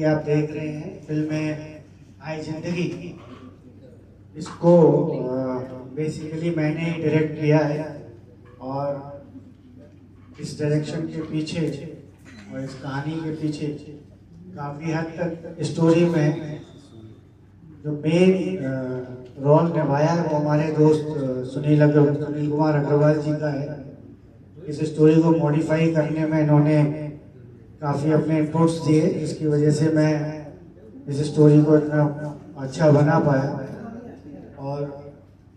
आप देख रहे हैं फिल्म में आई जिंदगी, इसको बेसिकली मैंने ही डायरेक्ट किया है। और इस डायरेक्शन के पीछे और इस कहानी के पीछे काफ़ी हद तक स्टोरी में जो मेन रोल निभाया है वो हमारे दोस्त सुनील कुमार अग्रवाल जी का है। इस स्टोरी को मॉडिफाई करने में इन्होंने काफ़ी अपने इनपुट्स दिए, जिसकी वजह से मैं इस स्टोरी को इतना अच्छा बना पाया। और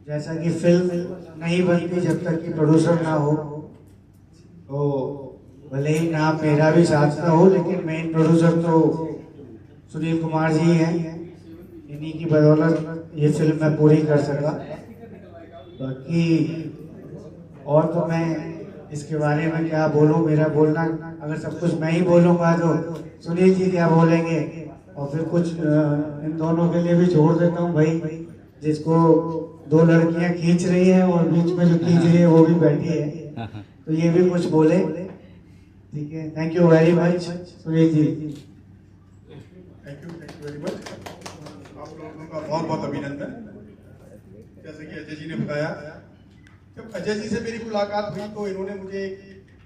जैसा कि फिल्म नहीं बनती जब तक कि प्रोड्यूसर ना हो, तो भले ही नाम मेरा भी साथ ना हो, लेकिन मेन प्रोड्यूसर तो सुनील कुमार जी हैं। इन्हीं की बदौलत ये फिल्म मैं पूरी कर सका। बाकी और तो मैं इसके बारे में क्या बोलूं, मेरा बोलना अगर सब कुछ मैं ही बोलूंगा तो सुनील जी क्या बोलेंगे। और फिर कुछ इन दोनों के लिए भी छोड़ देता हूँ भाई, जिसको दो लड़कियां खींच रही हैं और बीच में जो खींच रही है वो भी बैठी है, तो ये भी कुछ बोले। ठीक है, thank you very much Sunil ji. Thank you very much. आप लोगों का बहुत बहुत अभिनंदन। जैसे कि अजय जी ने बताया, जब अजय जी से मेरी मुलाकात हुई तो इन्होंने मुझे एक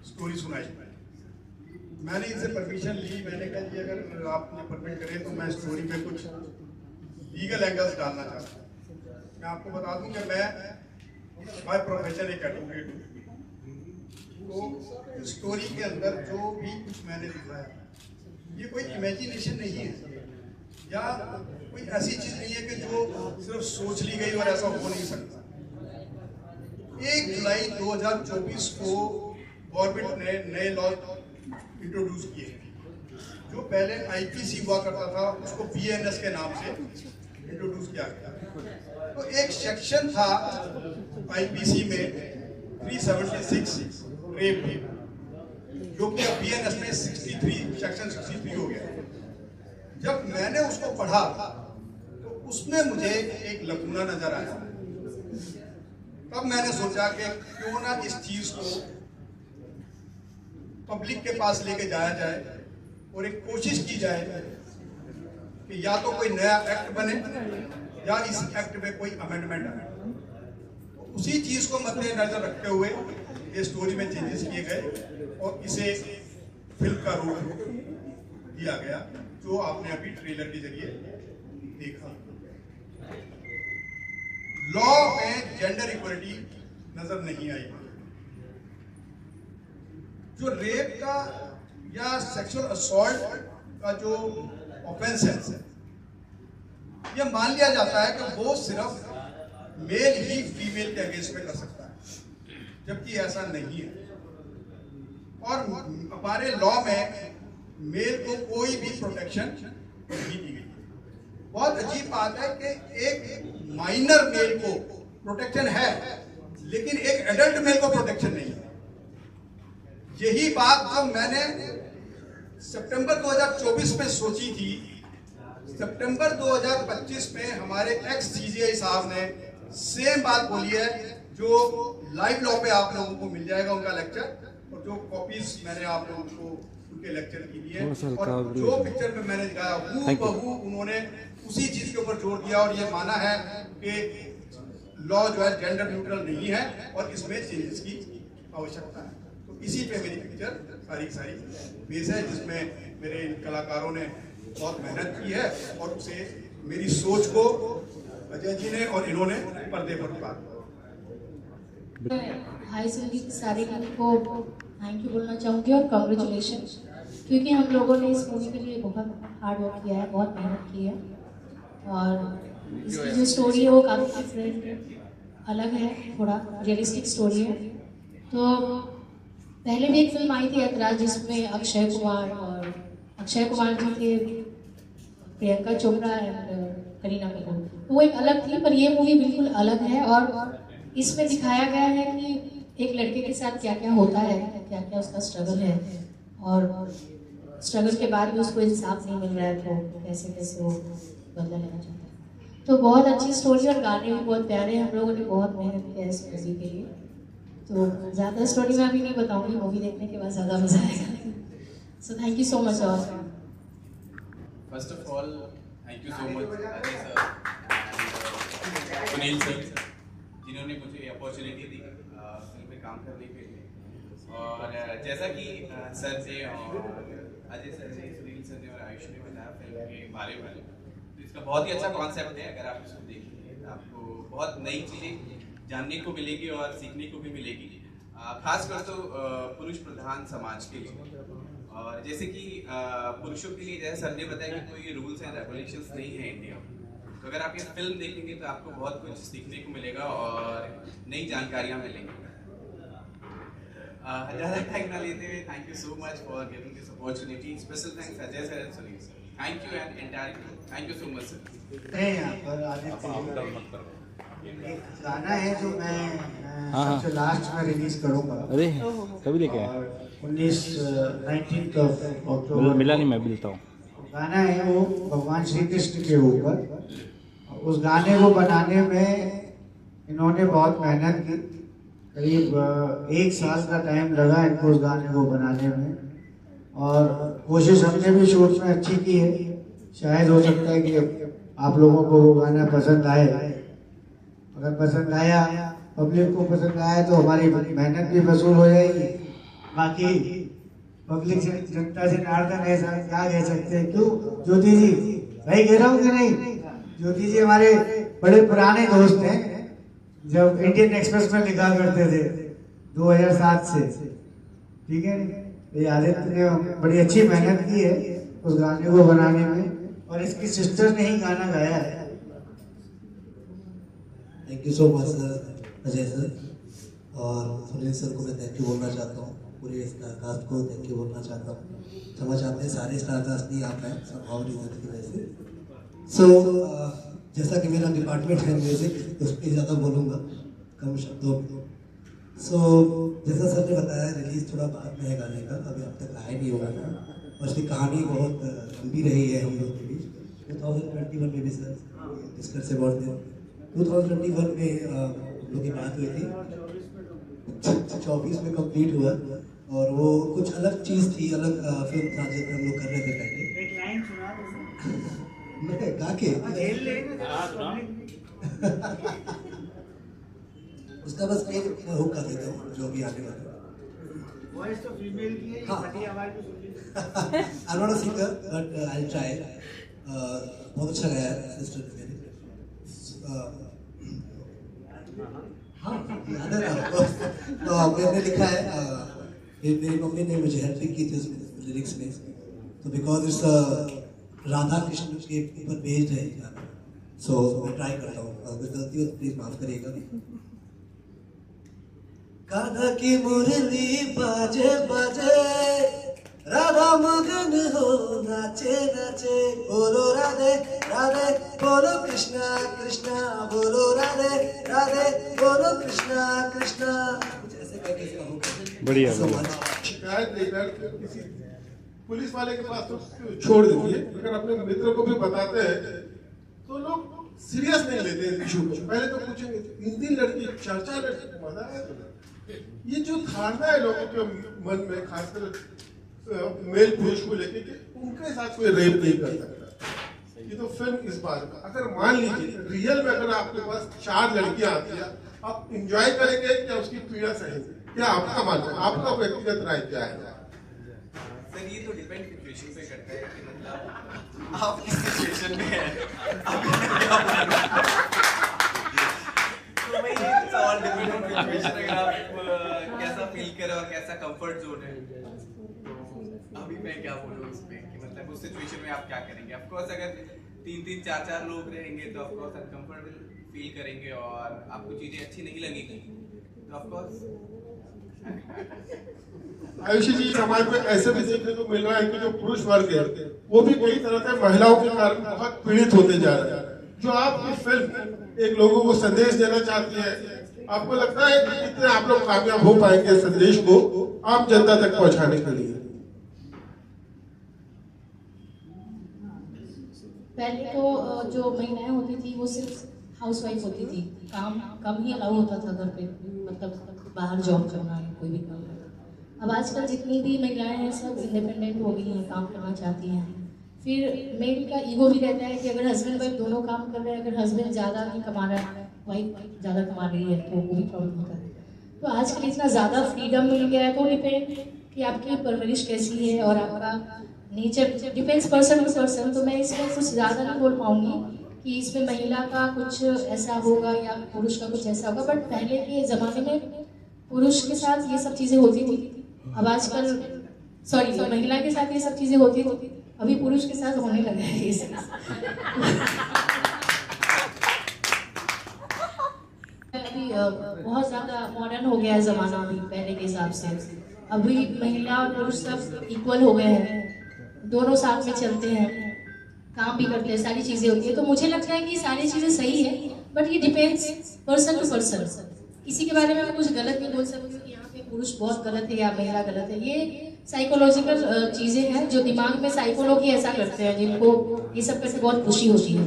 स्टोरी सुनाई। मैंने इनसे परमिशन ली। मैंने कहा जी अगर आप मुझे परमिट करें तो मैं स्टोरी में कुछ लीगल एंगल्स डालना चाहता हूँ। मैं आपको बता दूं कि मैं बाय प्रोफेशन एक एडवोकेट हूँ। तो स्टोरी के अंदर जो भी कुछ मैंने दिखाया, ये कोई इमेजिनेशन नहीं है या कोई ऐसी चीज नहीं है कि जो सिर्फ सोच ली गई और ऐसा हो नहीं सकता। 1 जुलाई 2024 को गवर्नमेंट ने नए लॉ इंट्रोड्यूस किए, जो पहले आईपीसी हुआ करता था उसको बीएनएस के नाम से इंट्रोड्यूस किया गया। तो एक सेक्शन था आईपीसी में 376 रेप, जो कि अब बीएनएस में 63 सेक्शन 63 हो गया। जब मैंने उसको पढ़ा तो उसमें मुझे एक लकूना नजर आया। तब मैंने सोचा कि क्यों ना इस चीज को पब्लिक के पास लेके जाया जाए और एक कोशिश की जाए कि या तो कोई नया एक्ट बने या इस एक्ट में कोई अमेंडमेंट आए। तो उसी चीज को मद्देनजर रखते हुए ये स्टोरी में चेंजेस किए गए और इसे फिल्म का रूप दिया गया, जो आपने अभी ट्रेलर के जरिए देखा। लॉ में जेंडर इक्वलिटी नजर नहीं आई। जो रेप का या सेक्सुअल असॉल्ट का जो ऑफेंस है, यह मान लिया जाता है कि वो सिर्फ मेल ही फीमेल के अगेंस्ट में कर सकता है, जबकि ऐसा नहीं है। और हमारे लॉ में मेल को कोई भी प्रोटेक्शन नहीं दी गई। बहुत अजीब बात है कि एक माइनर मेल को प्रोटेक्शन है, लेकिन एक एडल्ट मेल को प्रोटेक्शन नहीं है। यही बात जो मैंने सितंबर 2024 में सोची थी, सितंबर 2025 में हमारे एक्स सीजीआई साहब ने सेम बात बोली है, जो लाइव लॉ पे आप लोगों को मिल जाएगा उनका लेक्चर, और जो कॉपीज मैंने आप लोगों को उनके लेक्चर की दी है, और जो पिक्चर में मैंने दिखाया हूबहू उन्होंने उसी चीज के ऊपर जोर दिया और ये माना है कि लॉ जो है जेंडर न्यूट्रल नहीं है और इसमें चेंजेस की आवश्यकता है। तो इसी पे मेरी पिक्चर सारी बेस है, जिसमें मेरे इन कलाकारों ने बहुत मेहनत की है और उसे मेरी सोच को अजय जी ने और इन्होंने पर्दे पर उतारा। हाय संगीत सारे को थैंक यू बोलना चाहूँगी और कॉन्ग्रेचुलेशन, क्योंकि हम लोगों ने इस मूवी के लिए बहुत हार्ड वर्क किया है, बहुत मेहनत की है। और इसकी जो स्टोरी है वो काफ़ी डिफरेंट अलग है, थोड़ा रियलिस्टिक स्टोरी है। तो पहले भी एक फिल्म आई थी ऐतराज, जिसमें अक्षय कुमार जी थे, प्रियंका चोपड़ा एंड करीना कपूर, तो वो एक अलग थी। पर ये मूवी बिल्कुल अलग है और इसमें दिखाया गया है कि एक लड़के के साथ क्या क्या होता है, क्या क्या उसका स्ट्रगल है, और स्ट्रगल के बाद भी उसको इंसाफ नहीं मिल रहा है, तो कैसे कैसे वो बदला लेना चाहता है। तो बहुत अच्छी स्टोरी और गाने भी बहुत प्यारे हैं। हम लोगों ने बहुत मेहनत किया है इस मूवी के लिए। तो ज़्यादा स्टोरी मैं अभी नहीं बताऊंगी, मूवी देखने के बाद ज़्यादा मजा आएगा। So thank you so much. और First of all, thank you so much Ajay sir and Sunil sir जिन्होंने मुझे अपॉर्चुनिटी दी फिल्म में काम करने के लिए। और जैसा कि सर ने और अजय सर ने, सुनील सर ने और आयुष ने बताया फिल्म के बारे में, तो इसका बहुत ही अच्छा कॉन्सेप्ट है। अगर आप इसको देखेंगे तो आपको बहुत नई चीज़ें जानने को मिलेगी और सीखने को भी मिलेगी, खासकर तो पुरुष प्रधान समाज के लिए। और जैसे कि पुरुषों के लिए जैसे सर ने बताया कि कोई रूल्स एंड रेगुलेशंस नहीं है इंडिया में, तो अगर आप ये फिल्म देखेंगे तो आपको बहुत कुछ सीखने को मिलेगा और नई जानकारियाँ मिलेंगी। ज़्यादा टाइम ना लेते हुए, thank you so much for giving this opportunity. Special thanks Ajay sir and Sunil sir. Thank you and entire thank you so much sir. यहाँ पर एक गाना है जो मैं सबसे लास्ट में रिलीज करूँगा। अरे कभी लेके आए? 19 अक्टूबर मिला नहीं, मैं मिलता हूँ। गाना है वो भगवान श्री कृष्ण के ऊपर। उस गाने को बनाने में इन्होंने बहुत मेहनत की, करीब 1 साल का टाइम लगा इनको उस गाने को बनाने में। और कोशिश हमने भी शूट में अच्छी की है। शायद हो सकता है कि आप लोगों को वो गाना पसंद आए। अगर पसंद आया, पब्लिक को पसंद आया, तो हमारी मेहनत भी वसूल हो जाएगी। बाकी पब्लिक से, जनता से नारदन ऐसा क्या कह सकते हैं। क्यों ज्योति जी, भाई कह रहा हूँ कि नहीं? ज्योति जी हमारे बड़े पुराने दोस्त हैं, जब इंडियन एक्सप्रेस में लिखा करते थे 2007 से, ठीक है। ये आदित्य ने बड़ी अच्छी मेहनत की है उस गाने को बनाने में, और इसकी सिस्टर ने ही गाना गाया है। Thank you so much sir, Ajay sir और सुनील सर को मैं थैंक यू बोलना चाहता हूँ। पूरे स्टारकास्ट को थैंक यू बोलना चाहता हूँ। समझ आते हैं सारे स्टारकास्ट नहीं आ पाए संभव रीजन की वजह से। सो जैसा कि मेरा डिपार्टमेंट है म्यूज़िक, तो उस पर ज़्यादा बोलूँगा कम शब्दों में। सो जैसा सर ने बताया, रिलीज़ थोड़ा बाद में है गाने का, अभी अब तक आया नहीं होगा था। और उसकी कहानी बहुत लंबी रही है हम लोग के बीच। 2021 में भी सर डिस्कस अबाउट थे। 2021 में हम लोग की बात हुई थी, 24 में कंप्लीट हुआ। और वो कुछ अलग चीज़ थी, अलग फिल्म था जिसमें हम लोग कर रहे थे पहले। एक लाइन सुना मैं गा के उसका बस एक हुक्का देता हूँ जो भी आने वाला है। वॉइस तो फीमेल की है, फटी आवाज में सुनी। I not a singer but I try. बहुत अच्छा गाया है सिस्टर ने मेरी। हाँ याद है ना, तो मैंने लिखा है, मेरी मम्मी ने मुझे हेल्प की थी उसमें लिरिक्स में। तो बिकॉज इट्स राधा कृष्ण के ऊपर बेस्ड है गाना, सो मैं ट्राई करता हूँ। अगर गलती हो तो प्लीज माफ करिएगा। कान्हा की मुरली बाजे बाजे, राधा मगन हो नाचे नाचे, बोलो राधे राधे, बोलो कृष्णा कृष्णा, बोलो राधे राधे, बोलो कृष्णा कृष्णा। कुछ ऐसे करके इसका होगा। बढ़िया So बढ़िया। much। शिकायत लेकर किसी पुलिस वाले के पास तो छोड़ देती है, अगर अपने मित्र को भी बताते हैं तो लोग सीरियस नहीं लेते हैं इशू को। पहले तो पूछेंगे 3 लड़की 4 लड़की मजा है। ये जो धारणा है लोगों के मन में, खासकर मेल पुरुष को लेके कि उनके साथ कोई रेप नहीं कर सकता। ये तो फिल्म इस बात का, अगर मान लीजिए रियल में अगर आपके पास 4 लड़कियां आती है, आप इंजॉय करेंगे क्या उसकी पीड़ा सहेंगे? क्या आपका मानना है? आपका व्यक्तिगत राय क्या है? सर ये तो डिपेंड सिचुएशन पे करता है कि मतलब आप किस सिचुएशन में हैं, तो भाई ये तो ऑल डिपेंड ऑन सिचुएशन। अगर आप कैसा फील करें और कैसा कंफर्ट जोन है, तो अभी मैं क्या बोलूँ उस पे कि मतलब उस सिचुएशन में आप क्या करेंगे। ऑफ कोर्स अगर 3-3 4-4 लोग रहेंगे तो ऑफ कोर्स अनकंफर्टेबल फील करेंगे और आपको चीजें अच्छी नहीं लगेगी, तो ऑफ कोर्स। आयुषी जी, समाज में ऐसे भी देखने को मिल रहा है कि जो पुरुष वर्ग है वो भी कई तरह से महिलाओं के कारण बहुत पीड़ित होते जा रहे हैं। जो आपकी फिल्म एक लोगों को संदेश देना चाहती है, आपको लगता है कि कितने आप लोग कामयाब हो पाएंगे संदेश को आम जनता तक पहुंचाने के लिए? पहले तो जो महिलाएं होती थी वो सिर्फ हाउसवाइफ होती थी, काम कम ही अलाउ होता था घर पे, मतलब बाहर जॉब करना या कोई भी काम करना। अब आजकल जितनी भी महिलाएं हैं सब इंडिपेंडेंट हो गई हैं, काम करना चाहती हैं, फिर मेल का ईगो भी रहता है कि अगर हस्बैंड वाइफ दोनों काम कर रहे हैं, अगर हस्बैंड ज़्यादा नहीं कमा रहा है, वाइफ ज़्यादा कमा रही है, तो वो भी प्रॉब्लम होता है। तो आजकल इतना ज़्यादा फ्रीडम मिल गया है, तो डिपेंड कि आपकी परवरिश कैसी है और आपका nature depends person to person. तो मैं इसमें कुछ ज़्यादा नहीं बोल पाऊँगी कि इसमें महिला का कुछ ऐसा होगा या पुरुष का कुछ ऐसा होगा, बट पहले के ज़माने में पुरुष के साथ ये सब चीज़ें होती थी। अब आजकल सॉरी महिला के साथ ये सब चीज़ें होती थी, अभी पुरुष के साथ होने लगा है ये सब। अभी बहुत ज़्यादा मॉडर्न हो गया है ज़माना अभी पहले के हिसाब से। अभी महिला और पुरुष सब इक्वल हो गए हैं, दोनों साथ में चलते हैं, काम भी करते हैं, सारी चीज़ें होती है। तो मुझे लगता है कि सारी चीज़ें सही है, बट ये डिपेंड्स पर्सन टू पर्सन। किसी के बारे में मैं कुछ गलत नहीं बोल सकती कि यहाँ पे पुरुष बहुत गलत है या महिला गलत है। ये साइकोलॉजिकल चीज़ें हैं जो दिमाग में साइकोलॉजी ऐसा करते हैं, जिनको ये सब करके बहुत खुशी होती है।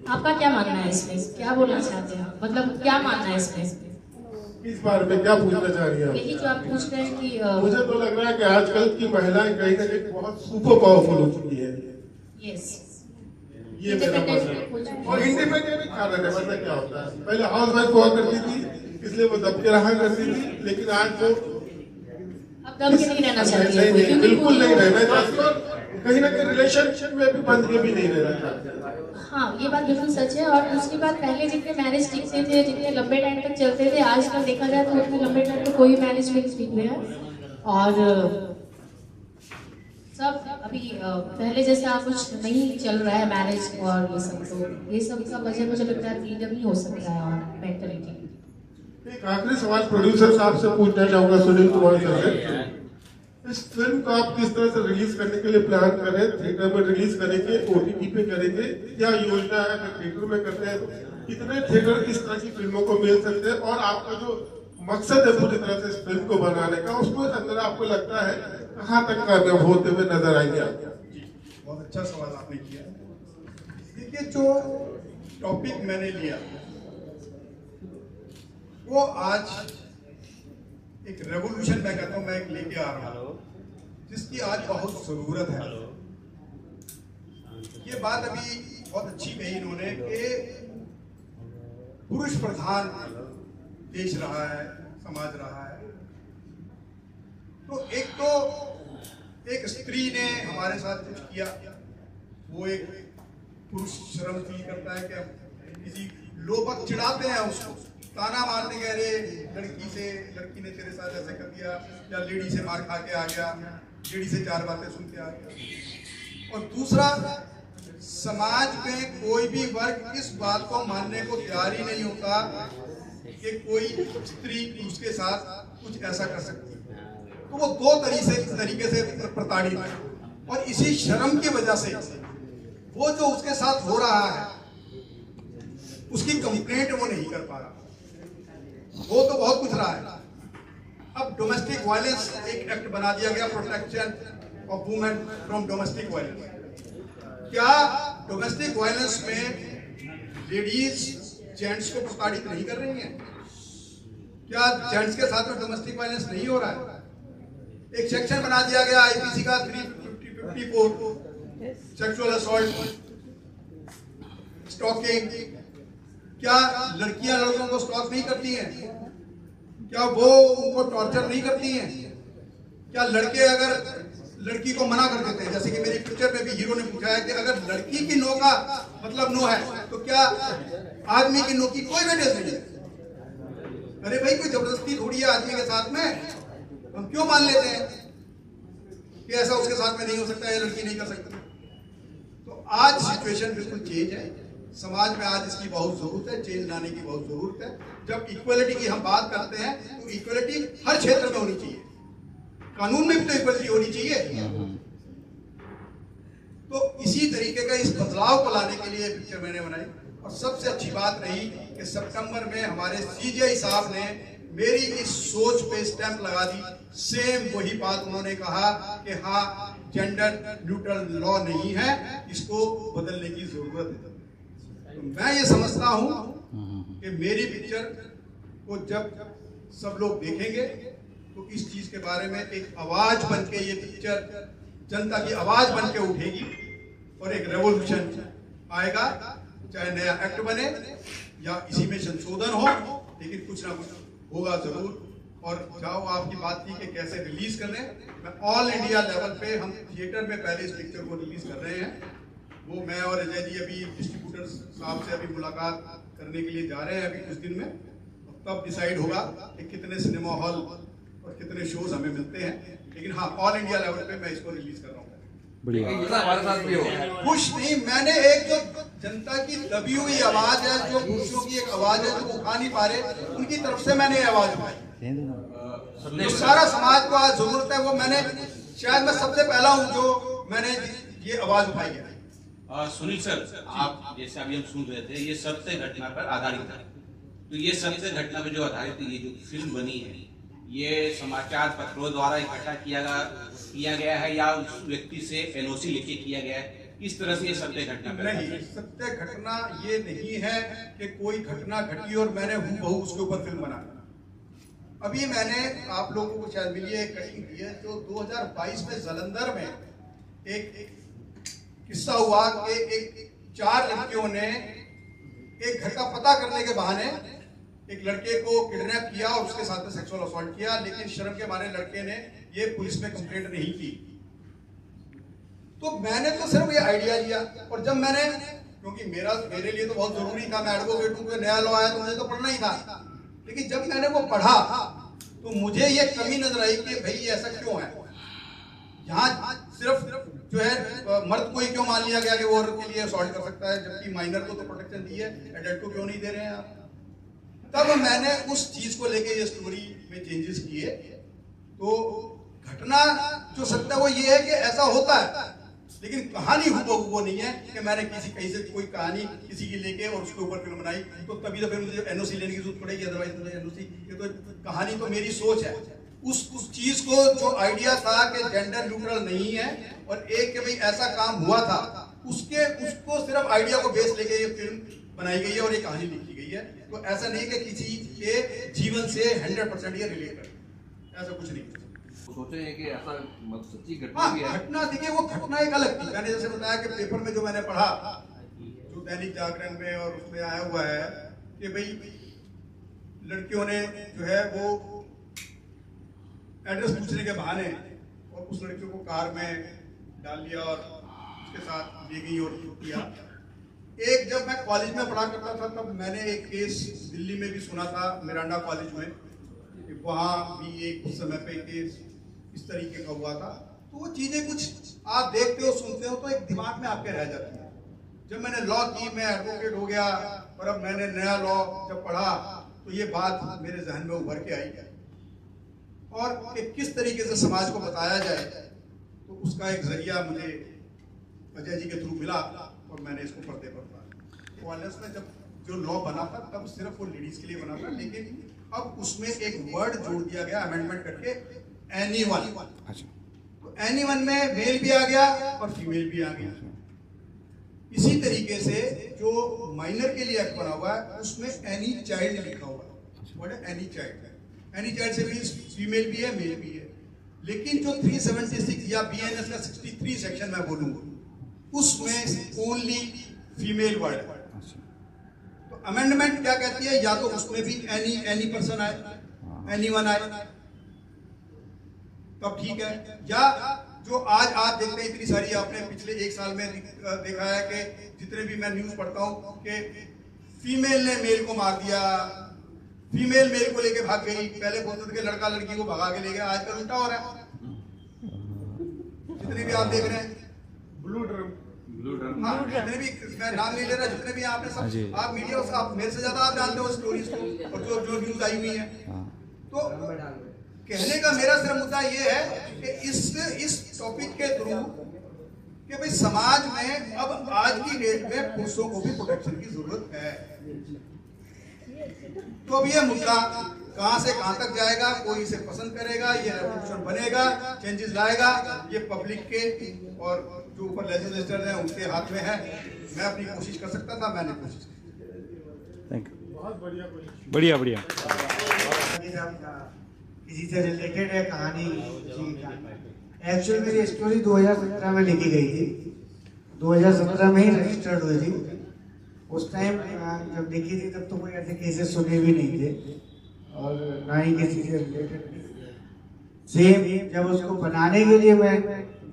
आपका क्या मानना है इसमें, क्या बोलना चाहते हैं, मतलब क्या मानना है इसमें? इस बारे में क्या पूछना चाह रही हैं? यही जो आप पूछ रहे हैं कि मुझे तो लग रहा है कि आजकल की महिलाएं कहीं ना कहीं बहुत सुपर पावरफुल हो चुकी है। यस, ये मेरा मानना है। और इंडिपेंडेंट कारण है, मतलब क्या होता है, पहले हाउस वाइफ हुआ करती थी, इसलिए वो दब के रहा करती थी, लेकिन आज वो अब दब के नहीं रहना चाहती है, नहीं, बिल्कुल नहीं रहना चाहती और कहीं ना कहीं रिलेशनशिप में भी बंद के भी नहीं रहना चाहती। हाँ, ये बात बिल्कुल सच है। और दूसरी बात, पहले जितने मैरिज टिकते थे, जितने लंबे टाइम तक चलते थे, आजकल देखा जाए तो उतने लंबे टाइम तक कोई मैरिज नहीं टिक रहे हैं। और सब अभी पहले जैसा कुछ नहीं चल रहा है मैरिज और ये सब। तो ये सब का वजह मुझे लगता है फ्रीडम ही हो सकता है और मेंटलिटी। एक आखिरी सवाल प्रोड्यूसर साहब से पूछना चाहूंगा, सुनील कुमार सर से। इस फिल्म को आप किस तरह से रिलीज करने के लिए प्लान कर रहे हैं? थिएटर में रिलीज करेंगे, ओटीटी पे करेंगे, क्या योजना है? अगर थिएटर में करते हैं तो कितने थिएटर इस तरह की फिल्मों को मिल सकते हैं? और आपका जो मकसद है पूरी तरह से इस फिल्म को बनाने का, उसको अंदर आपको लगता है कहाँ तक कामयाब होते हुए नजर आएंगे आप? बहुत अच्छा सवाल आपने किया। देखिए, जो टॉपिक मैंने लिया वो आज एक रेवोल्यूशन मैं कहता हूं, मैं एक लेके आ रहा हूं जिसकी आज बहुत जरूरत है। ये बात अभी बहुत अच्छी कही इन्होंने कि पुरुष प्रधान देश रहा है, समाज रहा है। तो एक स्त्री ने हमारे साथ कुछ किया, वो एक पुरुष शर्म फील करता है कि किसी लोग चिढ़ाते हैं उसको, ताना मारने गए, अरे लड़की ने तेरे साथ ऐसे कर दिया, या लेडी से मार खा के आ गया, लेडी से 4 बातें सुन के आ गया। और दूसरा, समाज में कोई भी वर्ग इस बात को मानने को तैयार ही नहीं होता कि कोई स्त्री उसके साथ कुछ ऐसा कर सकती है। तो वो 2 तरीके से प्रताड़ित है, और इसी शर्म की वजह से वो जो उसके साथ हो रहा है उसकी कंप्लेंट वो नहीं कर पा रहा। वो तो बहुत कुछ रहा है। अब डोमेस्टिक वायलेंस एक एक्ट बना दिया गया, protection of women from domestic violence. क्या डोमेस्टिक वायलेंस में लेडीज जेंट्स को प्रताड़ित नहीं कर रही हैं? क्या जेंट्स के साथ में डोमेस्टिक वायलेंस नहीं हो रहा है? एक सेक्शन बना दिया गया आईपीसी का 354, सेक्सुअल असॉल्ट, स्टॉकिंग। क्या लड़कियां लड़कों को स्टॉक नहीं करती हैं? क्या वो उनको टॉर्चर नहीं करती हैं? क्या लड़के अगर लड़की को मना कर देते हैं, जैसे कि मेरी पिक्चर में भी हीरो ने पूछा है कि अगर लड़की की नो का मतलब नो है तो क्या आदमी की नो की कोई वजह नहीं है? अरे भाई, कोई जबरदस्ती थोड़ी है आदमी के साथ में। हम क्यों मान लेते हैं कि ऐसा उसके साथ में नहीं हो सकता है, लड़की नहीं कर सकती? तो आज सिचुएशन बिल्कुल चेंज है, समाज में आज इसकी बहुत जरूरत है, चेंज लाने की बहुत जरूरत है। जब इक्वलिटी की हम बात करते हैं तो इक्वलिटी हर क्षेत्र में होनी चाहिए, कानून में भी तो इक्वलिटी होनी चाहिए। तो इसी तरीके का इस बदलाव को लाने के लिए पिक्चर मैंने बनाई। और सबसे अच्छी बात रही कि सितंबर में हमारे सीजीआई साहब ने मेरी इस सोच पे स्टैंप लगा दी। सेम वही बात उन्होंने कहा कि हाँ, जेंडर न्यूट्रल लॉ नहीं है, इसको बदलने की जरूरत है। तो मैं ये समझता हूं कि मेरी पिक्चर को जब सब लोग देखेंगे तो इस चीज के बारे में एक आवाज बन के ये पिक्चर जनता की आवाज बन के उठेगी और एक रेवोल्यूशन आएगा, चाहे नया एक्ट बने या इसी में संशोधन हो, लेकिन कुछ ना कुछ होगा जरूर। और जाओ आपकी बात थी कि कैसे रिलीज कर रहे हैं, मैं ऑल इंडिया लेवल पे हम थिएटर में पहले इस पिक्चर को रिलीज कर रहे हैं। वो मैं और अजय जी अभी डिस्ट्रीब्यूटर साहब से अभी मुलाकात करने के लिए जा रहे हैं अभी कुछ दिन में, तब डिसाइड होगा कि कितने सिनेमा हॉल और कितने शोज हमें मिलते हैं। लेकिन हाँ, ऑल इंडिया लेवल पे मैं इसको रिलीज कर रहा हूँ। हमारे साथ भी हो खुश नहीं, मैंने एक जो जनता की दबी हुई आवाज है, जो पुरुषों की एक आवाज है जो उठा नहीं पा रहे, उनकी तरफ से मैंने आवाज उठाई। जो सारा समाज को आज जरूरत है, वो मैंने शायद मैं सबसे पहला हूँ जो मैंने ये आवाज उठाई है। सुनील सर, आप जैसे अभी हम सुन रहे थे, ये सत्य घटना पर आधारित है। तो ये सत्य घटना पर जो आधारित ये जो फिल्म बनी है, ये समाचार पत्रों द्वारा इकट्ठा किया गया है या उस व्यक्ति से एनओसी लेके किया गया है? इस तरह से ये सत्य घटना नहीं, सत्य घटना ये नहीं है कि कोई घटना घटी और मैंने हूबहू उसके ऊपर फिल्म बना। अभी मैंने आप लोगों को शायद मिली एक कटिंग दी है जो 2022 में जालंधर में एक किस्सा हुआ कि एक 4 लड़कियों ने एक घर का पता करने के बहाने एक लड़के को किडनैप किया और उसके साथ में सेक्सुअल असॉल्ट किया, लेकिन शर्म के मारे लड़के ने ये पुलिस में कंप्लेंट नहीं की। तो मैंने तो सिर्फ ये आइडिया लिया, और जब मैंने, क्योंकि मेरे लिए तो बहुत जरूरी था, मैं एडवोकेट हूं, कोई नया लॉ आया तो मुझे तो पढ़ना ही था, लेकिन जब मैंने वो पढ़ा तो मुझे ये कमी नजर आई कि भाई ऐसा क्यों है, यहाँ सिर्फ जो है मर्द को ही क्यों मान लिया गया कि वो औरत के लिए असॉल्ट कर सकता है, जबकि माइनर को तो प्रोटेक्शन दी है, एडल्ट को क्यों नहीं दे रहे हैं आप। तब मैंने उस चीज को लेके ये स्टोरी में चेंजेस किए। तो घटना जो सत्य वो ये है कि ऐसा होता है, लेकिन कहानी वो नहीं है कि मैंने कहीं से कोई कहानी किसी की लेके और उसके ऊपर फिल्म बनाई, तो तभी तो फिर मुझे एनओसी लेने की जरूरत पड़ेगी, अदरवाइज मुझे एनओसी, ये तो कहानी तो मेरी सोच है। उस चीज को जो आइडिया था कि जेंडर न्यूट्रल नहीं है और एक कि भाई ऐसा काम हुआ था, उसको सिर्फ आइडिया को बेस लेके ये फिल्म बनाई गई है और ये कहानी लिखी गई है। तो ऐसा नहीं कि किसी के जीवन से 100% ये रिलेट कर, ऐसा कुछ नहीं सोचे हैं कि ऐसा सच्ची घटना भी है। घटना देखिए, वो घटना एक अलग थी। मैंने जैसे बताया कि पेपर में जो मैंने पढ़ा, जो दैनिक जागरण में और उसमें आया हुआ है कि भाई लड़कियों ने जो है वो एड्रेस पूछने के बहाने और उस लड़कियों को कार में डाल लिया और उसके साथ ले गई और किया। एक जब मैं कॉलेज में पढ़ा करता था तब मैंने एक केस दिल्ली में भी सुना था, मिरांडा कॉलेज में, वहाँ भी एक उस समय पे केस इस तरीके का हुआ था। तो वो चीजें कुछ आप देखते हो सुनते हो तो एक दिमाग में आपके रह जाती है। जब मैंने लॉ की, मैं एडवोकेट हो गया और अब मैंने नया लॉ जब पढ़ा तो ये बात मेरे जहन में उभर के आई और कि किस तरीके से समाज को बताया जाए, तो उसका एक जरिया मुझे अजय जी के थ्रू मिला और मैंने इसको पर्दे पर पढ़ा। वायलेंस में जब जो लॉ बना था तब सिर्फ वो लेडीज के लिए बना था, लेकिन अब उसमें एक वर्ड जोड़ दिया गया अमेंडमेंट करके, एनीवन। तो एनीवन में मेल भी आ गया और फीमेल भी आ गया। इसी तरीके से जो माइनर के लिए एक्ट बना हुआ है उसमें एनी चाइल्ड लिखा हुआ है, वर्ड है एनी चाइल्ड। एनी चाइल्ड से भी फीमेल भी है, मेल भी है। लेकिन जो 376 या बीएनएस का 63 सेक्शन मैं बोलूंगा उसमें ओनली फीमेल वर्ड है। तो अमेंडमेंट क्या कहती है, या तो उसमें भी एनी पर्सन आए, एनीवन आए तब ठीक है, या जो आज आप देखते हैं इतनी सारी, आपने पिछले 1 साल में देखा है कि जितने भी मैं न्यूज पढ़ता हूं कि फीमेल ने मेल को मार दिया, फीमेल मेल को लेके भाग गई। पहले बोलते थे कि लड़का लड़की को भगा के ले गया, आजकल उल्टा हो रहा है। जितने भी आप देख रहे हैं ब्लू ड्रम, हाँ, जितने भी, मैं नाम नहीं ले रहा, जितने भी आपने सब, आप मीडिया, आप मेरे से ज्यादा आप जानते हो स्टोरीज को और जो न्यूज आई हुई है। तो कहने का मेरा सिर्फ मुद्दा ये है कि इस टॉपिक के थ्रू कि भाई समाज में अब आज की डेट में पुरुषों को भी प्रोटेक्शन की जरूरत है। तो अब ये मुद्दा कहां से कहां तक जाएगा, कोई इसे पसंद करेगा, ये रेवोल्यूशन बनेगा, चेंजेस लाएगा, ये पब्लिक के और जो ऊपर लेजिस्लेटर हैं उनके हाथ में है। मैं अपनी कोशिश कर सकता था, मैंने कोशिश की। थैंक यू, बहुत बढ़िया बढ़िया। किसी से रिलेटेड है कहानी जी का, एक्चुअली मेरी स्टोरी 2017 में लिखी गई थी, 2017 में ही रजिस्टर्ड हुई थी। उस टाइम जब लिखी थी तब तो कोई ऐसे केसेस सुने भी नहीं थे और ना ही किसी से रिलेटेड। सेम जब उसको बनाने के लिए मैं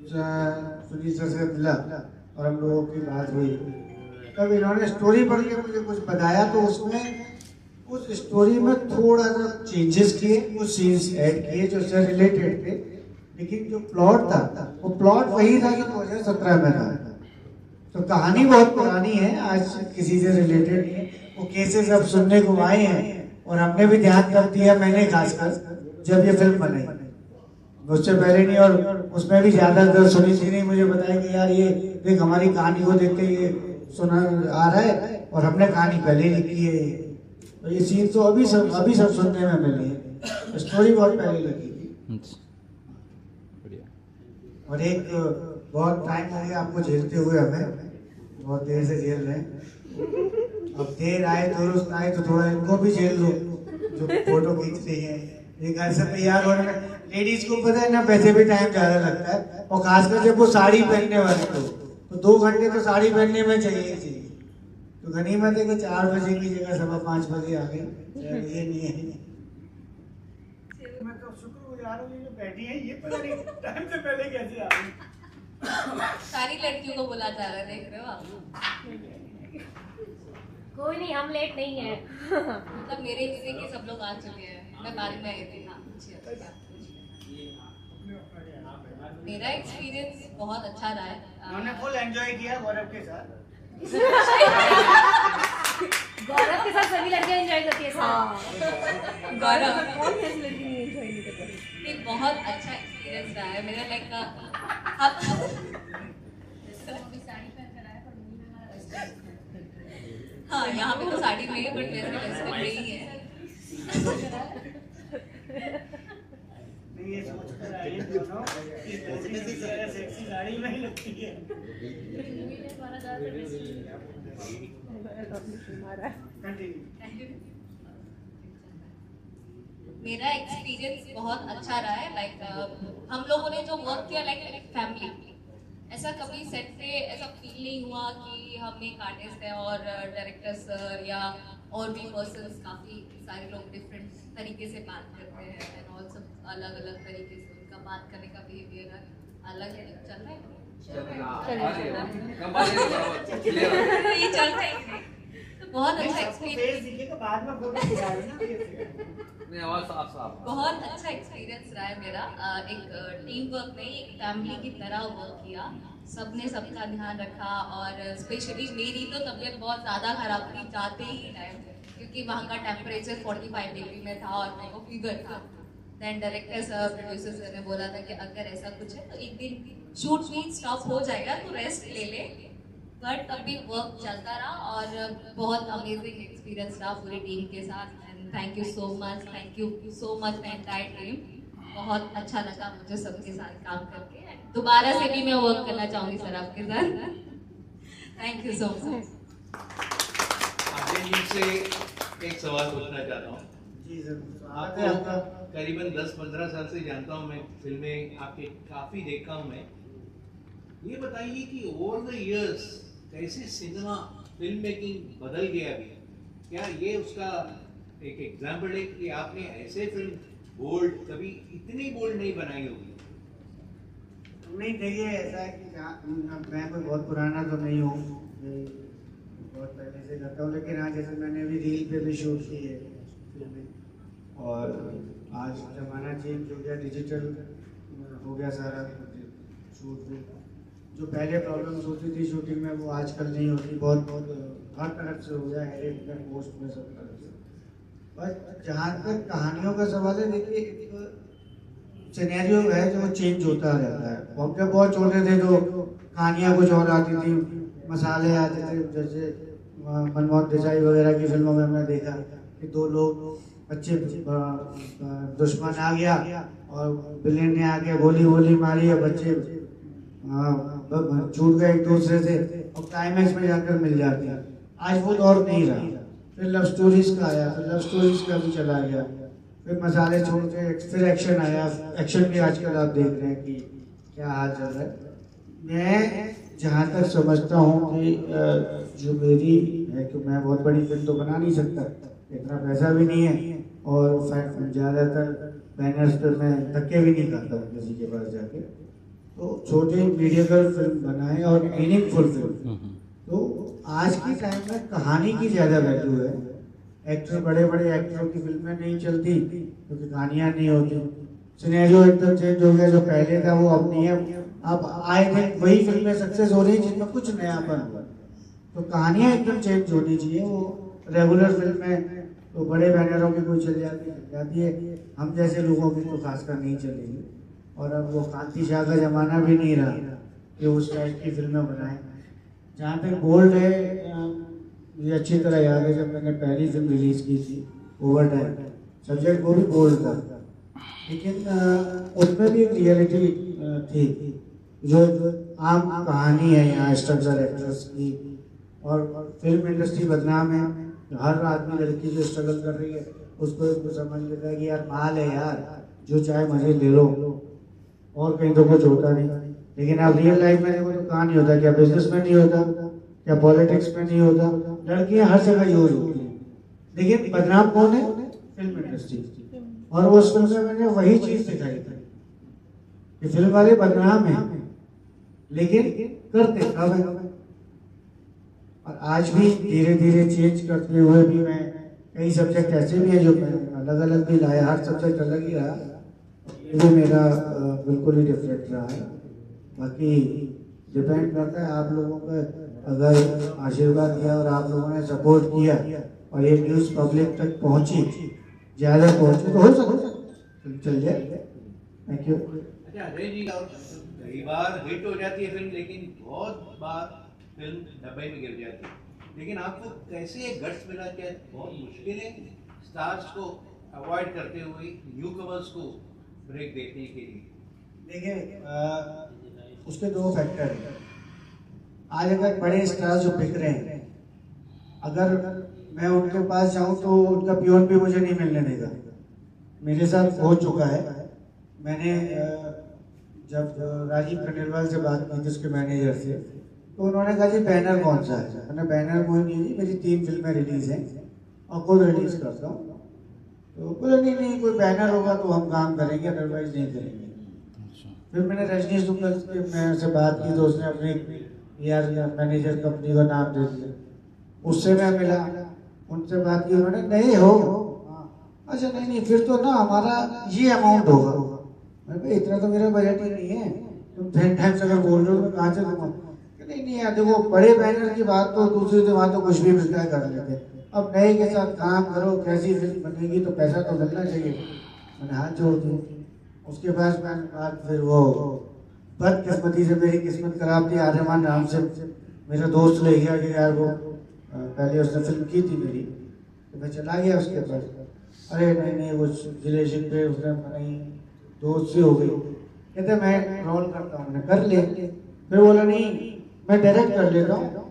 सुनील सर से मिला और हम लोगों की बात हुई, तब इन्होंने स्टोरी पढ़ के मुझे कुछ बताया, तो उसमें उस स्टोरी में थोड़ा सा चेंजेस किए, कुछ सीन्स ऐड किए जो उससे रिलेटेड थे, लेकिन जो प्लॉट था वो प्लॉट वही था जो 2017 में था। तो कहानी बहुत पुरानी है, आज किसी से रिलेटेड नहीं है। वो केसेस अब सुनने को आए हैं और हमने भी ध्यान रख दिया, मैंने खासकर जब ये फिल्म बनाई, उससे पहले नहीं। और उसमें भी ज्यादातर सुनील जी ने मुझे बताया कि यार ये देख हमारी कहानी को देख के ये सुना आ रहा है और हमने कहानी पहले ही लिखी है। तो ये सीन तो अभी सब सुनने में मिली है, स्टोरी बहुत पहले लिखी थी। और एक बहुत टाइम हो गया आपको झेलते हुए, हमें बहुत देर से झेल रहे हैं। अब देर आए दुरुस्त आए तो थोड़ा इनको भी झेल लो जो फोटो खींच रही है। ये घर से तैयार होने में लेडीज को पता है ना, वैसे भी टाइम ज्यादा लगता है, और खासकर जब वो साड़ी पहनने वाले तो 2 घंटे तो साड़ी पहनने में चाहिए ही चाहिए। तो गनीमत है कि 4 बजे की जगह 5:15 बजे आ गई, ये नहीं है। मैं तो शुक्रगुजार हूँ जो बैठी है, ये पता नहीं टाइम से पहले कैसे आ गई। सारी लड़कियों को बुला जा रहा है, देख रहे हो आप। कोई नहीं, हम लेट नहीं है। मतलब मेरे हिस्से के सब लोग आ चुके हैं, मैं बाद में आई थी। हाँ, मेरा एक्सपीरियंस बहुत अच्छा रहा है। मैंने फुल एंजॉय किया गौरव के साथ। गौरव के साथ सभी लड़कियां एंजॉय करती है। गौरव कौन है लड़की नहीं एंजॉय नहीं करती? एक बहुत अच्छा एक्सपीरियंस रहा है मेरा। लाइक हाँ, यहाँ पे तो साड़ी में है, बट वैसे में नहीं है। ये सोच कर आए दोनों कि सेक्सी साड़ी में ही लगती है। मेरा एक्सपीरियंस बहुत अच्छा रहा है। लाइक हम लोगों ने जो वर्क किया लाइक फैमिली, ऐसा कभी सेट पे ऐसा फील नहीं हुआ कि हम एक आर्टिस्ट है और डायरेक्टर सर या और भी पर्सन्स काफ़ी सारे लोग डिफरेंट तरीके से बात करते हैं एंड ऑल सब अलग अलग तरीके से उनका बात करने का बिहेवियर अलग है। चल रहा है ये चल रहा है। तो बहुत अच्छा एक्सपीरियंस, बाद में फोटो खिंचा लेना। बहुत अच्छा एक्सपीरियंस रहा है मेरा। एक टीम वर्क में एक फैमिली की तरह वर्क किया, सबने सबका ध्यान रखा। और स्पेशली मेरी तो तबीयत बहुत ज़्यादा खराब थी जाते ही टाइम, क्योंकि वहाँ का टेम्परेचर 45 डिग्री में था और मेरे को फीवर था। Then director sir, producer sir ने बोला था कि अगर ऐसा कुछ है तो एक दिन शूट भी स्टॉप हो जाएगा तो रेस्ट ले ले। बट तब भी वर्क चलता रहा और बहुत अमेजिंग एक्सपीरियंस रहा पूरी टीम के साथ। And thank you so much entire team. बहुत अच्छा लगा मुझे सबके साथ काम करके। दोबारा से भी मैं वर्क करना चाहूँगी सर आपके साथ। Thank you so much. आपसे एक सवाल पूछना चाहता हूँ। जी सर। आपको करीबन 10-15 साल से जानता हूँ मैं, फिल्में आपके काफ़ी देखा हूँ मैं। ये बताइए कि ओवर द इयर्स कैसे सिनेमा फिल्म मेकिंग बदल गया अभी? क्या ये उसका एक एग्जाम्पल है कि आपने ऐसे फिल्म बोल्ड कभी इतनी बोल्ड नहीं बनाई होगी? नहीं, देखिए ऐसा है कि मैं कोई बहुत पुराना तो नहीं हूँ, बहुत पहले से करता हूँ, लेकिन हाँ जैसे मैंने अभी रील पे भी शूट की है फिल्में। और आज ज़माना चेंज हो गया, डिजिटल हो गया सारा शूट। जो पहले प्रॉब्लम्स होती थी शूटिंग में वो आजकल नहीं होती, बहुत हर तरफ से हो गया, एडिट में, पोस्ट में, सब तरफ से। बस जहाँ तक कहानियों का सवाल है, देखिए एक सिनेरियो है जो चेंज होता रहता है। हम जब बहुत छोटे थे तो कहानियाँ कुछ और आती थी, मसाले आते थे। जैसे मनमोहन देसाई वगैरह की फिल्मों में हमने देखा कि 2 लोग बच्चे दुश्मन आ गया और विलेन ने आके गोली मारी है, बच्चे छूट गए एक दूसरे से और क्लाइमैक्स में जाकर मिल जाते हैं। आज वो दौर नहीं रहा। फिर लव स्टोरीज का आया, फिर लव स्टोरीज का भी चला गया, फिर मसाले छोड़ के फिर एक्शन आया। एक्शन भी आजकल आप देख रहे हैं कि क्या हाल चल रहा है? मैं जहाँ तक समझता हूँ कि जो मेरी है कि मैं बहुत बड़ी फिल्म तो बना नहीं सकता, इतना पैसा भी नहीं है, और ज़्यादातर बैनर्स पे मैं धक्के भी नहीं खाता हूँ किसी के पास जाके। तो छोटी मीडियम फिल्म बनाए और मीनिंगफुल फिल्म। तो आज के टाइम में कहानी की ज़्यादा वैल्यू है। एक्टर, बड़े बड़े एक्टरों की फिल्में नहीं चलती क्योंकि कहानियाँ नहीं होती। सिनेरियो एकदम चेंज हो गया, जो पहले था वो अब नहीं है। अब आई थिंक वही फिल्में सक्सेस हो रही है जिनमें कुछ नयापन हुआ। तो कहानियाँ एकदम चेंज होनी चाहिए। वो रेगुलर फिल्में तो बड़े बैनरों की कोई चल जाती है, हम जैसे लोगों की तो खासकर नहीं चलेगी। और अब वो कांति शाह का ज़माना भी नहीं रहा कि उस टाइप की फिल्में बनाएं। जहाँ तक बोल्ड है, मुझे अच्छी तरह याद है जब मैंने पहली फिल्म रिलीज़ की थी ओवर टाइम, सब्जेक्ट वो भी बोल्ड था, लेकिन उसमें भी एक रियलिटी थी। जो आम कहानी है यहाँ स्ट्रगलर एक्टर्स की, और फिल्म इंडस्ट्री बदनाम है। हर आदमी, लड़की जो स्ट्रगल कर रही है उसको समझ लेता है कि यार माल है यार, जो चाहे मजे ले लो, और कहीं तो कुछ होता नहीं। लेकिन अब रियल लाइफ में देखो तो कहाँ नहीं होता, क्या बिजनेस में नहीं होता, क्या पॉलिटिक्स में नहीं होता। लड़कियां हर जगह यूज होती हैं, लेकिन बदनाम कौन है? Film industry. और उस फिल्म में मैंने वही चीज दिखाई थी कि फिल्म वाले बदनाम हैं लेकिन करते सब है। और आज भी धीरे धीरे चेंज करते हुए भी मैं कई सब्जेक्ट ऐसे भी हैं जो मैं अलग अलग भी लाया, हर सब्जेक्ट अलग ही रहा, ये भी मेरा बिल्कुल ही डिफरेंट रहा है। बाकी डिपेंड करता है आप लोगों का, अगर आशीर्वाद दिया और आप लोगों ने सपोर्ट किया और ये न्यूज़ पब्लिक तक पहुंची, ज़्यादा पहुंची तो हो सकता है चल जाए। Thank you. अच्छा अजय जी, कई बार हिट हो जाती है फिल्म, लेकिन बहुत बार फिल्म डब्बे में गिर जाती है। लेकिन आपको कैसे ये गट्स मिला? क्या बहुत मुश्किल है स्टार्स को अवॉइड करते हुए न्यू कमर्स को ब्रेक देने के लिए? देखिए, उसके दो फैक्टर हैं। आज अगर बड़े स्टार जो बिक रहे हैं, अगर मैं उनके पास जाऊं तो उनका पियोन भी मुझे नहीं मिलने देगा। मेरे साथ हो चुका है। मैंने जब राजीव खंडेलवाल से बात की थी उसके मैनेजर से, तो उन्होंने कहा जी बैनर कौन सा है? मैंने बैनर कोई नहीं जी, मेरी 3 फिल्में रिलीज हैं और खुद रिलीज करता हूँ। तो बोले नहीं कोई बैनर होगा तो हम काम करेंगे, अदरवाइज नहीं करेंगे। फिर मैंने रजनीश दुग्गल से बात की तो उसने अपने यार मैनेजर कंपनी का नाम दे दिया। उससे मैं मिला, उनसे बात की, उन्होंने नहीं हो, अच्छा नहीं फिर तो ना हमारा ये अमाउंट होगा। मैं भाई इतना तो मेरा बजट ही नहीं है, तुम 10 टाइम्स अगर बोल रहे हो तो कहाँ से दूंगा? नहीं यार देखो, बड़े बैनर की बात तो दूसरी वहाँ तो कुछ भी मिलता है कर लेते। अब नए के साथ काम करो, कैसी फिल्म बनेगी तो पैसा तो मिलना चाहिए। मैंने हाथ जोड़ दिए। उसके बाद फिर वो बदकिस्मती से मेरी किस्मत खराब थी। आर्यमान नाम से मेरा दोस्त ले गया कि यार वो पहले उसने फिल्म की थी मेरी, तो मैं चला गया उसके पास। अरे नहीं वो रिलेशन पे उसने बनाई, दोस्ती हो गई। कहते मैं रोल करता हूँ, मैंने कर लिया। फिर बोला नहीं मैं डायरेक्ट कर लेता हूँ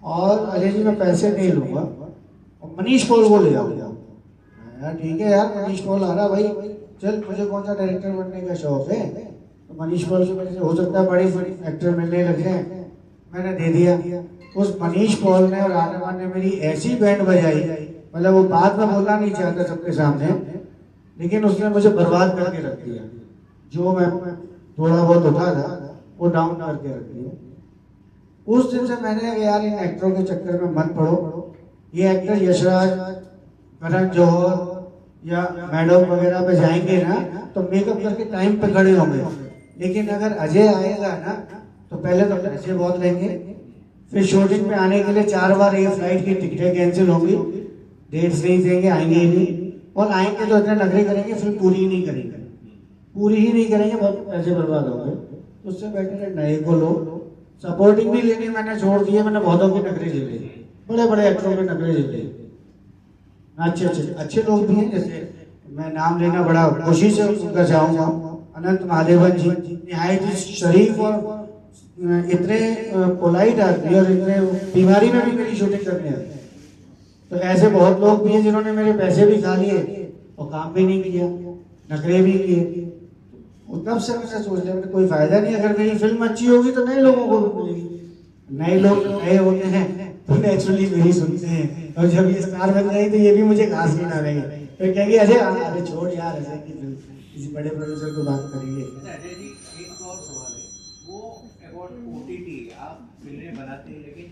और अजय जी मैं पैसे नहीं लूँगा, और मनीष पॉल को ले आओ। यार ठीक है यार, मनीष पॉल आ रहा भाई, चल मुझे कौन सा डायरेक्टर बनने का शौक है, तो मनीष पॉल से मेरे हो सकता है बड़ी एक्टर मिलने लगे हैं। मैंने दे दिया। उस मनीष पॉल ने और आर्यमान ने मेरी ऐसी बैंड बजाई, मतलब वो बात में बोलना नहीं चाहता सबके सामने, लेकिन उसने मुझे बर्बाद करके रख दिया। जो मैं थोड़ा बहुत उठा था वो डाउन करके रख दिया। उस दिन से मैंने यार इन एक्टरों के चक्कर में मत पड़ो। ये एक्टर यशराज, करण जौहर या मैडम वगैरह पे जाएंगे ना तो मेकअप करके टाइम पे खड़े होंगे, लेकिन अगर अजय आएगा ना तो पहले तो पैसे बहुत लेंगे, फिर शूटिंग पे आने के लिए 4 बार ये फ्लाइट की टिकटें कैंसिल होंगी, डेट्स नहीं देंगे, आएंगे ही नहीं, और आएंगे तो इतने नखरे करेंगे फिर पूरी ही नहीं करेंगे, बहुत पैसे बर्बाद होंगे। उससे बेटर है नए को लो। सपोर्टिंग भी लेनी मैंने छोड़ दिए, मैंने बहुतों के नखरे झेले, बड़े बड़े एक्टरों के नखरे झेले। अच्छे लोग भी हैं, जैसे मैं नाम लेना बड़ा खुशी से उनका चाहूँगा, अनंत महादेवन जी निहायत ही शरीफ और इतने पोलाइट आदमी और इतने बीमारी में भी मेरी शूटिंग करने आते। तो ऐसे बहुत लोग भी हैं जिन्होंने मेरे पैसे भी खा लिए और काम भी नहीं किया, नखरे भी किए। वो तब से मैंने सोच लिया कोई फायदा नहीं, अगर मेरी फिल्म अच्छी होगी तो नए लोगों को भी मिलेगी, नए लोग नए होते हैं तो नेचुरली मेरी सुनते हैं। और जब ये स्टार बन गई तो ये भी मुझे घास नहीं डालेंगे, तो कहेंगे अरे छोड़ यार, अजय की फिल्म किसी बड़े प्रोड्यूसर को बात करेंगे। अजय जी, एक और सवाल है, वो अबाउट ओटीटी, आप फिल्में बनाते हैं लेकिन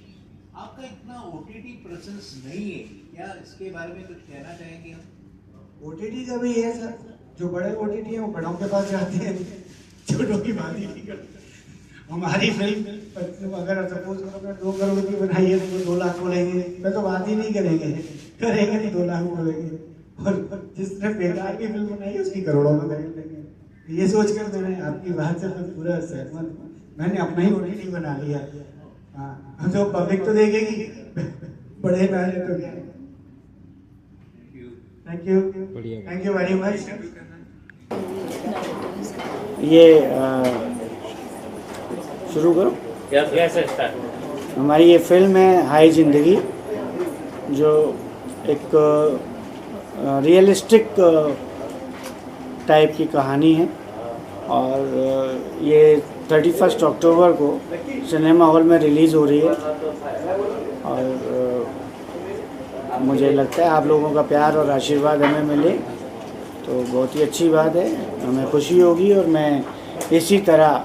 आपका इतना ओटीटी प्रेजेंस नहीं है, क्या इसके बारे में कुछ कहना चाहेंगे हम? ओटीटी का भी है सर, जो बड़े ओटीटी हैं वो बड़ों के पास जाते हैं, छोटों की बात ही नहीं करते। हमारी फिल्म अगर सपोज करो 2 करोड़ की बनाई है तो 2 लाख बोलेंगे, मैं तो बात ही नहीं करेंगे तो 2 लाख बोलेंगे, और जिसने बेकार की फिल्म बनाई है उसकी करोड़ों में खरीद लेंगे। ये सोचकर मैंने आपकी बात से पूरा सहमत हूँ, मैंने अपना ही ओटीटी बना लिया। हाँ, जो पब्लिक तो देखेगी, बड़े मैंने तो क्या। Thank you very much. ये शुरू करो। हमारी ये फिल्म है हाय जिंदगी, जो एक रियलिस्टिक टाइप की कहानी है, और ये 31 अक्टूबर को सिनेमा हॉल में रिलीज़ हो रही है। और मुझे लगता है आप लोगों का प्यार और आशीर्वाद हमें मिले तो बहुत ही अच्छी बात है, हमें खुशी होगी। और मैं इसी तरह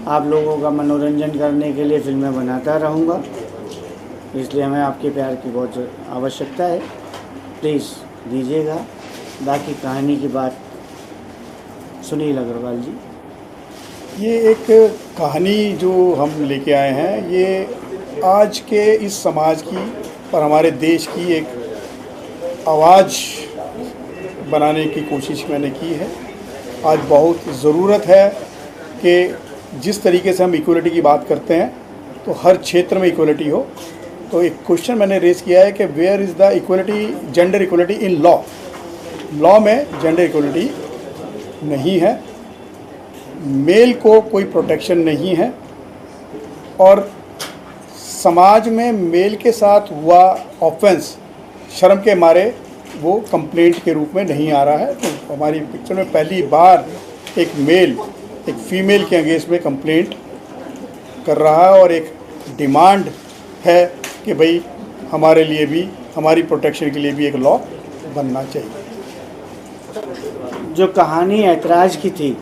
आप लोगों का मनोरंजन करने के लिए फिल्में बनाता रहूँगा, इसलिए हमें आपके प्यार की बहुत आवश्यकता है, प्लीज़ दीजिएगा। बाकी कहानी की बात सुनील अग्रवाल जी। ये एक कहानी जो हम लेके आए हैं, ये आज के इस समाज की और हमारे देश की एक आवाज़ बनाने की कोशिश मैंने की है। आज बहुत ज़रूरत है कि जिस तरीके से हम इक्वलिटी की बात करते हैं तो हर क्षेत्र में इक्वलिटी हो। तो एक क्वेश्चन मैंने रेज किया है कि where is the equality, gender equality in law. Law में जेंडर इक्वलिटी नहीं है, मेल को कोई प्रोटेक्शन नहीं है, और समाज में मेल के साथ हुआ ऑफेंस शर्म के मारे वो कंप्लेंट के रूप में नहीं आ रहा है। तो हमारी पिक्चर में पहली बार एक मेल एक फीमेल के अगेंस्ट में कंप्लेंट कर रहा है, और एक डिमांड है कि भाई हमारे लिए भी, हमारी प्रोटेक्शन के लिए भी एक लॉ बनना चाहिए। जो कहानी ऐतराज की थी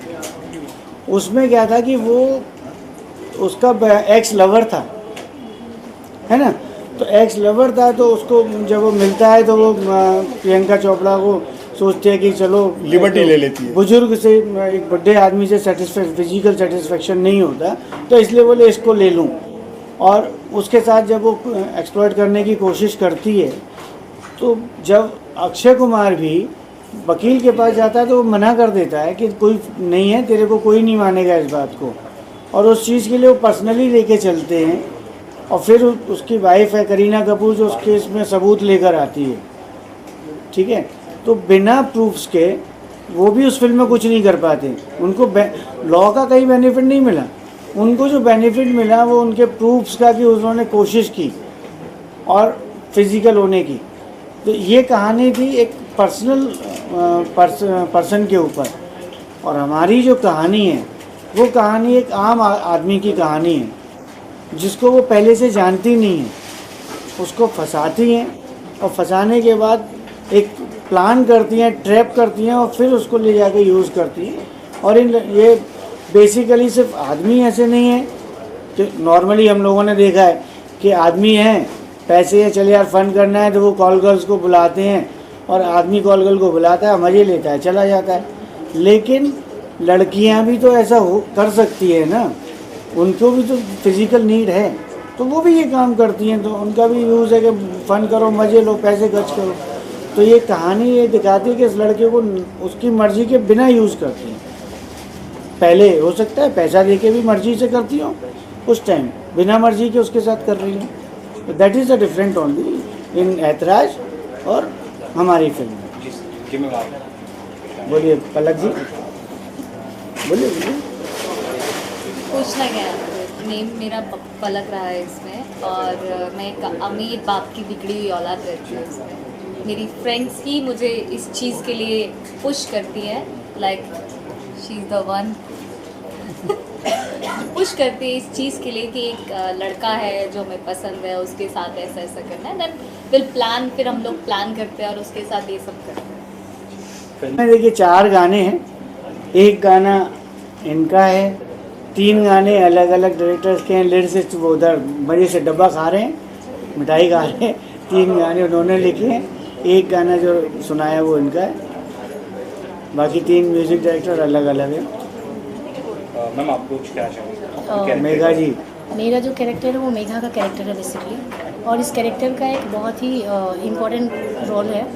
उसमें क्या था कि वो उसका एक्स लवर था, है ना, तो एक्स लवर था, तो उसको जब वो मिलता है तो वो प्रियंका चोपड़ा को सोचते हैं कि चलो लिबर्टी ले लेती है। बुजुर्ग से, एक बड़े आदमी से फिजिकल सेटिस्फेक्शन नहीं होता, तो इसलिए बोले इसको ले लूँ। और उसके साथ जब वो एक्सप्लॉइट करने की कोशिश करती है, तो जब अक्षय कुमार भी वकील के पास जाता है तो वो मना कर देता है कि कोई नहीं है, तेरे को कोई नहीं मानेगा इस बात को, और उस चीज़ के लिए वो पर्सनली लेके चलते हैं। और फिर उसकी वाइफ है करीना कपूर जो उस केस में सबूत लेकर आती है, ठीक है, तो बिना प्रूफ्स के वो भी उस फिल्म में कुछ नहीं कर पाते। उनको लॉ का कहीं बेनिफिट नहीं मिला, उनको जो बेनिफिट मिला वो उनके प्रूफ्स का कि उन्होंने कोशिश की और फिजिकल होने की। तो ये कहानी थी एक पर्सन के ऊपर, और हमारी जो कहानी है वो कहानी एक आम आदमी की कहानी है, जिसको वो पहले से जानती नहीं है, उसको फंसाती हैं, और फंसाने के बाद एक प्लान करती हैं, ट्रैप करती हैं, और फिर उसको ले जाके यूज़ करती हैं। और ये बेसिकली सिर्फ आदमी ऐसे नहीं है कि नॉर्मली हम लोगों ने देखा है कि आदमी हैं, पैसे है, चले यार फन करना है, तो वो कॉल गर्ल्स को बुलाते हैं, और आदमी कॉल गर्ल को बुलाता है, मज़े लेता है, चला जाता है। लेकिन लड़कियां भी तो ऐसा कर सकती है ना, उनको भी तो फिजिकल नीड है, तो वो भी ये काम करती हैं, तो उनका भी यूज़ है कि फ़न करो, मज़े लो, पैसे खर्च करो। तो ये कहानी ये दिखाती है कि इस लड़के को उसकी मर्ज़ी के बिना यूज़ करती हैं। पहले हो सकता है पैसा दे के भी मर्ज़ी से करती हो, उस टाइम बिना मर्ज़ी के उसके साथ कर रही हूँ। तो that is the different only in ऐतराज और हमारी फिल्म में। बोलिए पलक जी, बोलिए बोलिए। पूछना क्या है, नेम मेरा पलक रहा है इसमें, और मैं एक अमीर बाप की बिगड़ी हुई औलाद रहती हूँ इसमें। मेरी फ्रेंड्स ही मुझे इस चीज़ के लिए पुश करती है, like she is the one push करती है इस चीज़ के लिए कि एक लड़का है जो हमें पसंद है, उसके साथ ऐसा ऐसा करना है, देन विल प्लान, फिर हम लोग प्लान करते हैं और उसके साथ ये सब करते हैं। देखिए 4 गाने हैं, एक गाना इनका है, 3 गाने अलग अलग डायरेक्टर्स के हैं। लिरिसिस्ट वो उधर मजे से डब्बा खा रहे हैं, मिठाई खा रहे हैं। 3 गाने उन्होंने लिखे हैं, एक गाना जो सुनाया वो इनका है, बाकी 3 म्यूजिक डायरेक्टर अलग अलग हैं। मैम आप कुछ क्या चाहेंगे? मेघा जी, मेरा जो कैरेक्टर है वो मेघा का कैरेक्टर है बेसिकली, और इस कैरेक्टर का एक बहुत ही इम्पोर्टेंट रोल है।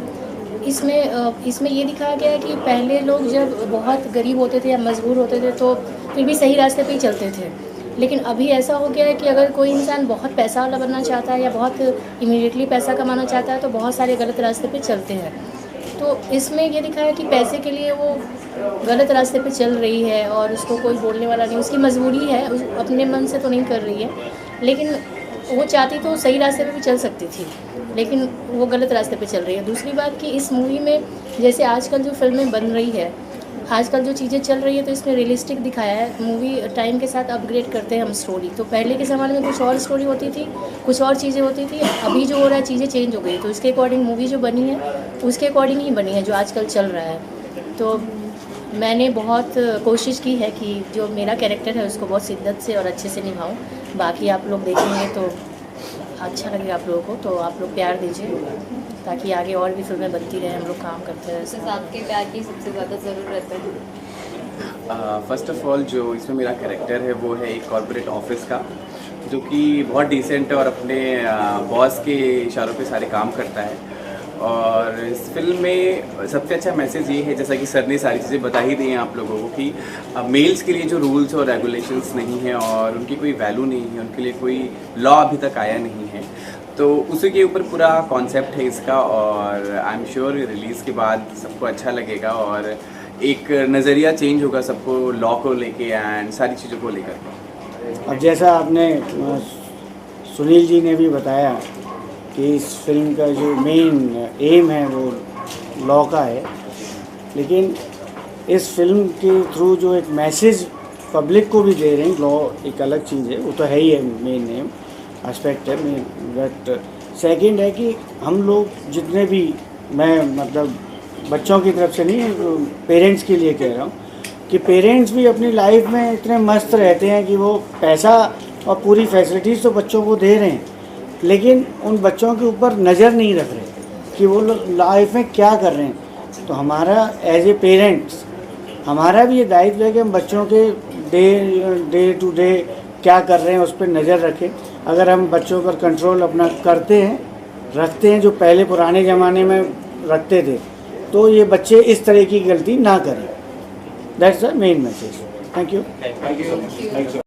इसमें ये दिखाया गया है कि पहले लोग जब बहुत गरीब होते थे या मजबूर होते थे तो फिर भी सही रास्ते पे ही चलते थे, लेकिन अभी ऐसा हो गया है कि अगर कोई इंसान बहुत पैसा वाला बनना चाहता है या बहुत इमीडिएटली पैसा कमाना चाहता है तो बहुत सारे गलत रास्ते पे चलते हैं। तो इसमें ये दिखाया कि पैसे के लिए वो गलत रास्ते पे चल रही है और उसको कोई बोलने वाला नहीं, उसकी मजबूरी है, अपने मन से तो नहीं कर रही है, लेकिन वो चाहती तो सही रास्ते पे भी चल सकती थी, लेकिन वो गलत रास्ते पे चल रही है। दूसरी बात कि इस मूवी में जैसे आजकल जो फिल्में बन रही है, आजकल जो चीज़ें चल रही है, तो इसमें रियलिस्टिक दिखाया है। मूवी टाइम के साथ अपग्रेड करते हैं हम स्टोरी। तो पहले के ज़माने में कुछ और स्टोरी होती थी, कुछ और चीज़ें होती थी, अभी जो हो रहा है चीज़ें चेंज हो गई, तो इसके अकॉर्डिंग मूवी जो बनी है उसके अकॉर्डिंग ही बनी है जो आजकल चल रहा है। तो मैंने बहुत कोशिश की है कि जो मेरा कैरेक्टर है उसको बहुत शिद्दत से और अच्छे से निभाऊँ। बाकी आप लोग देखेंगे तो अच्छा लगेगा आप लोगों को, तो आप लोग प्यार दीजिए ताकि आगे और भी फिल्में बनती रहें, हम लोग काम करते रहें। सिर्फ आपके प्यार की सबसे ज़्यादा ज़रूरत है। फर्स्ट ऑफ ऑल जो इसमें मेरा कैरेक्टर है वो है एक कॉर्पोरेट ऑफिस का, जो कि बहुत डिसेंट है और अपने बॉस के इशारों पे सारे काम करता है। और इस फिल्म में सबसे अच्छा मैसेज ये है, जैसा कि सर ने सारी चीज़ें बता ही दी हैं आप लोगों को, कि मेल्स के लिए जो रूल्स और रेगुलेशंस नहीं हैं और उनकी कोई वैल्यू नहीं है, उनके लिए कोई लॉ अभी तक आया नहीं है, तो उसी के ऊपर पूरा कॉन्सेप्ट है इसका। और आई एम श्योर रिलीज़ के बाद सबको अच्छा लगेगा और एक नज़रिया चेंज होगा सबको लॉ को लेके एंड सारी चीज़ों को लेकर। अब जैसा आपने सुनील जी ने भी बताया कि इस फिल्म का जो मेन एम है वो लॉ का है, लेकिन इस फिल्म के थ्रू जो एक मैसेज पब्लिक को भी दे रहे हैं, लॉ एक अलग चीज़ है, वो तो है ही है, मेन एम एस्पेक्ट है। बट सेकंड है कि हम लोग जितने भी, मैं मतलब बच्चों की तरफ से नहीं, पेरेंट्स के लिए कह रहा हूँ कि पेरेंट्स भी अपनी लाइफ में इतने मस्त रहते हैं कि वो पैसा और पूरी फैसिलिटीज़ तो बच्चों को दे रहे हैं, लेकिन उन बच्चों के ऊपर नज़र नहीं रख रहे कि वो लोग लाइफ में क्या कर रहे हैं। तो हमारा एज ए पेरेंट्स हमारा भी ये दायित्व है कि हम बच्चों के डे टू डे क्या कर रहे हैं उस पर नज़र रखें। अगर हम बच्चों पर कंट्रोल अपना करते हैं, रखते हैं, जो पहले पुराने ज़माने में रखते थे, तो ये बच्चे इस तरह की गलती ना करें। That's the main message. Thank you.